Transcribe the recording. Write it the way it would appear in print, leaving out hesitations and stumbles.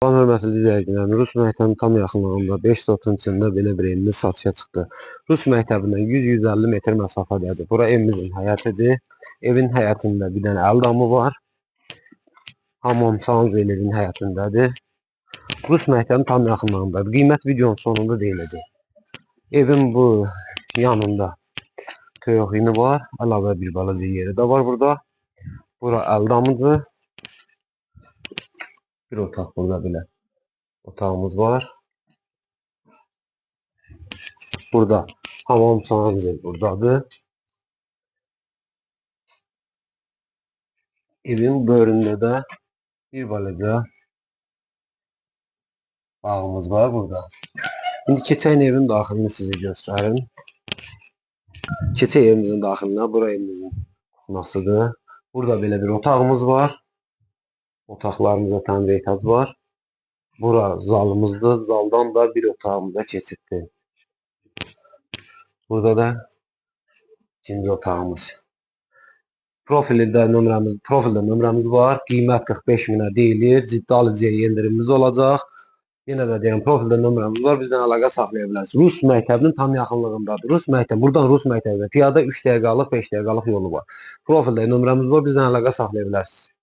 Salam hörmətli izləyicilər, Rus məktəbinin tam yaxınlığında 5 sotun içində belə bir evimiz satışa çıxdı. Rus məktəbindən 100-150 metr məsafədədir. Bura evimizin həyətidir. Evin həyətində bir dənə əl damı var. Hamam sanz evin həyətindədir. Rus məktəbinin tam yaxınlığındadır. Qiymət videonun sonunda deyiləcək. Evin bu yanında toyuğunu var. Əlavə bir balaca yeri də var burada. Bura əl damıdır. Bir otaq burada belə otağımız var. Burada hamam sanzı buradadır. Evin böğründə də bir balaca bağımız var burada. İndi keçək evin daxilini sizə göstərim. Keçək evimizin daxilinə. Bura evimizin kuxnasıdır. Burada belə bir otağımız var. Otaqlarımızda təmir ehtiyacı var. Bura zalımızdır. Zaldan da bir otağımıza keçiddir. Burada da ikinci otağımız. Profildə nömrəmiz var. Qiymət 45 minə deyilir. Ciddi alıcıya yendirimimiz olacaq. Yenə də deyəm, profildə nömrəmiz var. Bizdən əlaqə saxlaya bilərsiniz. Rus məktəbinin tam yaxınlığındadır. Buradan Rus məktəbinə piyada 3 dəqiqəlik, 5 dəqiqəlik yolu var. Profildə nömrəmiz var. Bizdən əlaqə saxlaya bilərsiniz.